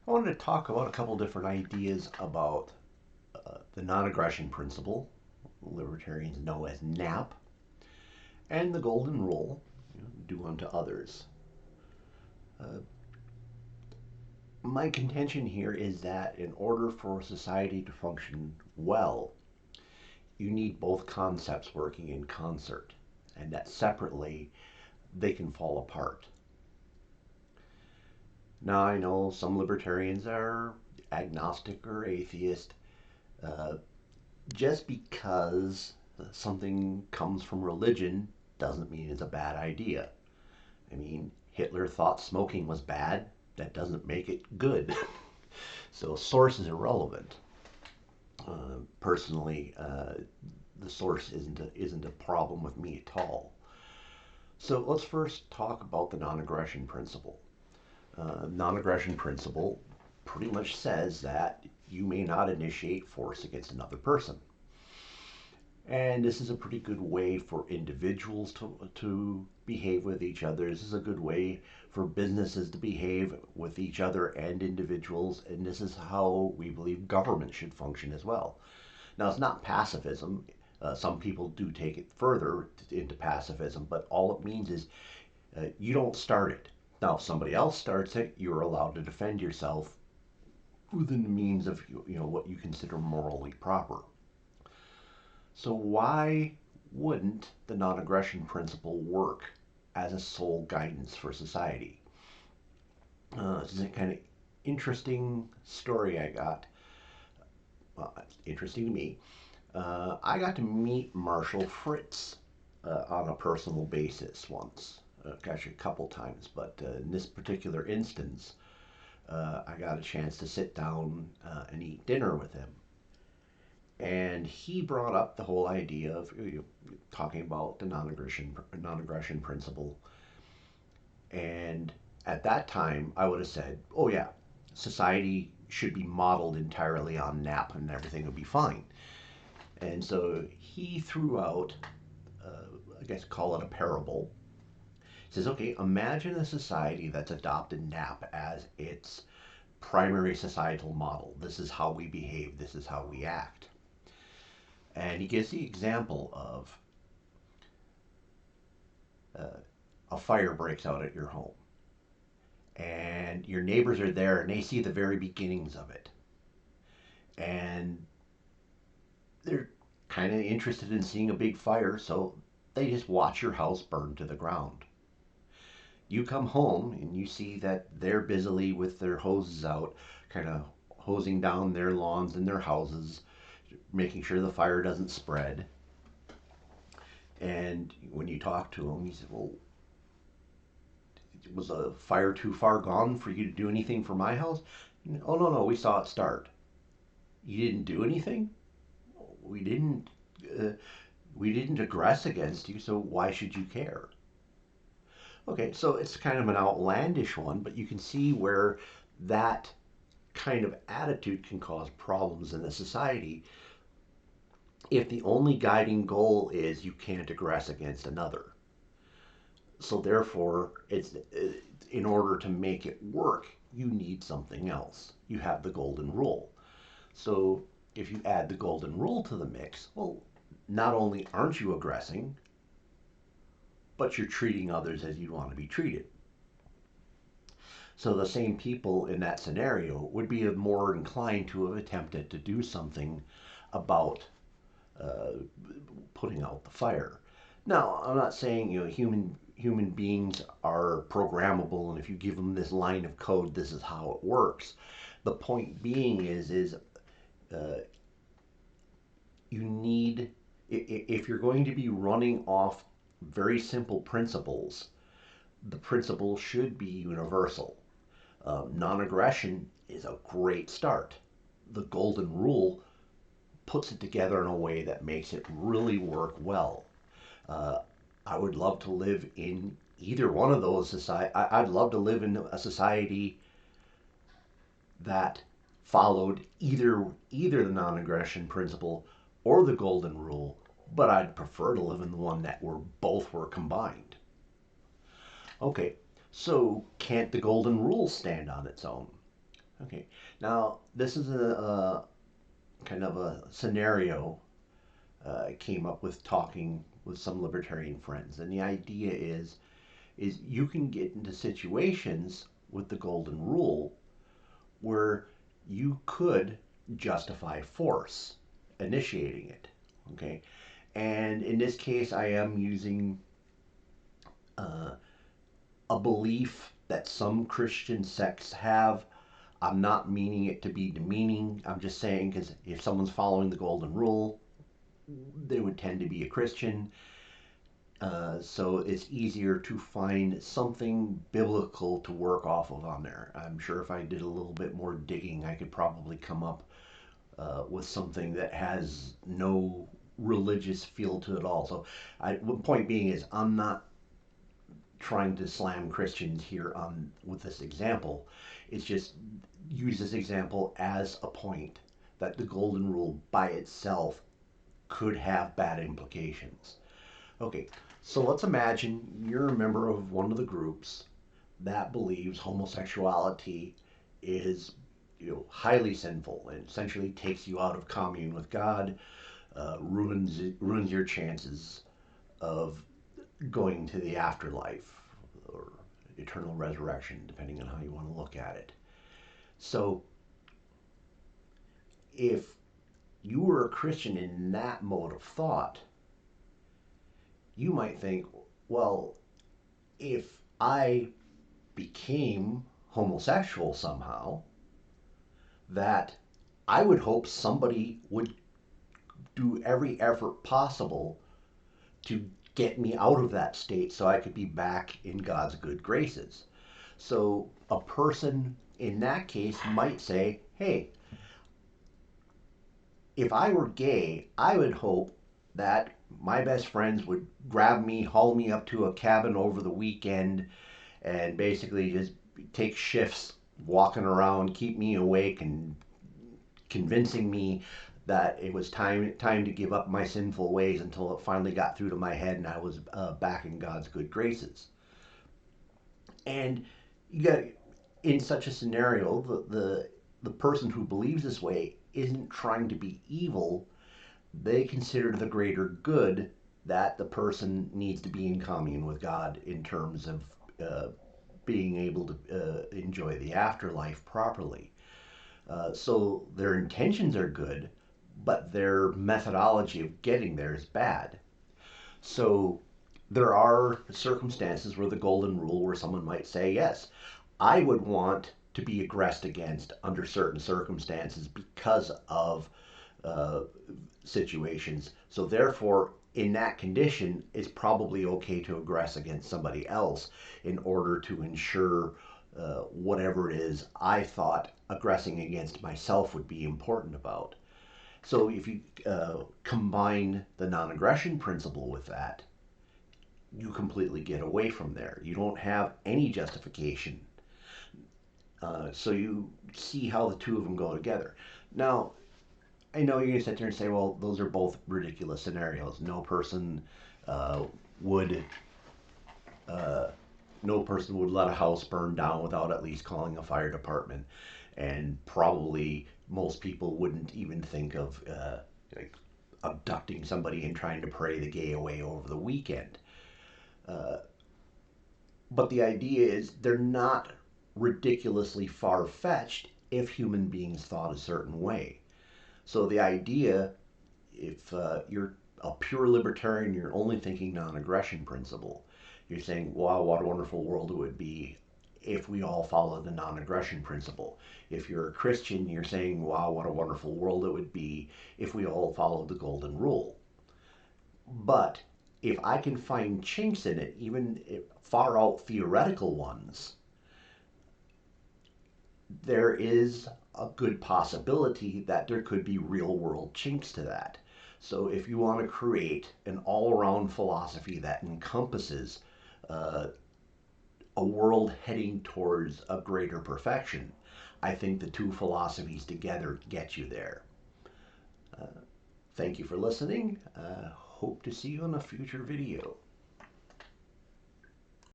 I wanted to talk about a couple different ideas about the non-aggression principle, libertarians know as NAP, and the golden rule, do unto others. Uh, my contention here is that in order for society to function well, you need both concepts working in concert, and that separately they can fall apart. Now, I know some libertarians are agnostic or atheist. Uh, just because something comes from religion doesn't mean it's a bad idea. I mean, Hitler thought smoking was bad. That doesn't make it good. So source is irrelevant. Personally, the source isn't a problem with me at all. So let's first talk about the non-aggression principle. Non-aggression principle pretty much says that you may not initiate force against another person. And this is a pretty good way for individuals to behave with each other. This is a good way for businesses to behave with each other and individuals. And this is how we believe government should function as well. Now, it's not pacifism. Some people do take it further into pacifism, but all it means is you don't start it. Now, if somebody else starts it, you're allowed to defend yourself within the means of what you consider morally proper. So why wouldn't the non-aggression principle work as a sole guidance for society? This is a kind of interesting story I got. Well, interesting to me. I got to meet Marshall Fritz on a personal basis once. Actually, a couple times, but in this particular instance, I got a chance to sit down and eat dinner with him. And he brought up the whole idea of talking about the non-aggression principle. And at that time, I would have said, "Oh yeah, society should be modeled entirely on NAP, and everything would be fine." And so he threw out, I guess, call it a parable. He says, "Okay, imagine a society that's adopted NAP as its primary societal model. This is how we behave. This is how we act." And he gives the example of uh, a fire breaks out at your home, and your neighbors are there, and they see the very beginnings of it, and they're kind of interested in seeing a big fire, so they just watch your house burn to the ground. You come home and you see that they're busily with their hoses out, kind of hosing down their lawns and their houses, making sure the fire doesn't spread. And when you talk to them, you say, "Well, was a fire too far gone for you to do anything for my house?" "Oh, no, no, we saw it start." "You didn't do anything?" "We didn't. Uh, we didn't aggress against you, so why should you care?" Okay, so it's kind of an outlandish one, but you can see where that kind of attitude can cause problems in the society if the only guiding goal is you can't aggress against another. So therefore, it's in order to make it work, you need something else. You have the golden rule. So if you add the golden rule to the mix, well, not only aren't you aggressing, but you're treating others as you want to be treated. So the same people in that scenario would be more inclined to have attempted to do something about uh, putting out the fire. Now, I'm not saying human beings are programmable, and if you give them this line of code, this is how it works. The point being is uh, you need, if you're going to be running off very simple principles, the principle should be universal. Non-aggression is a great start. The golden rule puts it together in a way that makes it really work well. Uh, I would love to live in either one of those society. I'd love to live in a society that followed either the non-aggression principle or the golden rule, but I'd prefer to live in the one that were both were combined. Okay, so can't the golden rule stand on its own? Okay. Now, this is a kind of a scenario I came up with talking with some libertarian friends, and the idea is you can get into situations with the golden rule where you could justify force initiating it. Okay, and in this case, I am using uh, a belief that some Christian sects have. I'm not meaning it to be demeaning. I'm just saying because if someone's following the golden rule, they would tend to be a Christian. So it's easier to find something biblical to work off of on there. I'm sure if I did a little bit more digging, I could probably come up with something that has no religious feel to it all. So, the point being is, I'm not trying to slam Christians here on with this example. It's just use this example as a point that the golden rule by itself could have bad implications. Okay, so let's imagine you're a member of one of the groups that believes homosexuality is, highly sinful and essentially takes you out of commune with God, ruins your chances of going to the afterlife or eternal resurrection, depending on how you want to look at it. So, if you were a Christian in that mode of thought, you might think, well, if I became homosexual somehow, that I would hope somebody would do every effort possible to get me out of that state so I could be back in God's good graces. So a person in that case might say, hey, if I were gay, I would hope that my best friends would grab me, haul me up to a cabin over the weekend, and basically just take shifts walking around, keep me awake, and convincing me that it was time to give up my sinful ways until it finally got through to my head and I was back in God's good graces. And you got in such a scenario, the person who believes this way isn't trying to be evil. They consider the greater good that the person needs to be in commune with God in terms of being able to enjoy the afterlife properly. So their intentions are good, but their methodology of getting there is bad. So there are circumstances where the golden rule, where someone might say, yes, I would want to be aggressed against under certain circumstances because of uh, situations. So therefore, in that condition, it's probably okay to aggress against somebody else in order to ensure whatever it is I thought aggressing against myself would be important about. So if you combine the non-aggression principle with that, you completely get away from there. You don't have any justification. So you see how the two of them go together. Now, I know you're going to sit there and say, well, those are both ridiculous scenarios. Uh, would uh, no person would let a house burn down without at least calling a fire department, and probably most people wouldn't even think of like abducting somebody and trying to pray the gay away over the weekend. Uh, but the idea is they're not ridiculously far fetched if human beings thought a certain way. So the idea, if you're a pure libertarian, you're only thinking non-aggression principle. You're saying, wow, what a wonderful world it would be if we all followed the non-aggression principle. If you're a Christian, you're saying, wow, what a wonderful world it would be if we all followed the golden rule. But if I can find chinks in it, even far out theoretical ones, there is a good possibility that there could be real world chinks to that. So if you want to create an all around philosophy that encompasses uh, a world heading towards a greater perfection, I think the two philosophies together get you there. Uh, Thank you for listening. Hope to see you in a future video.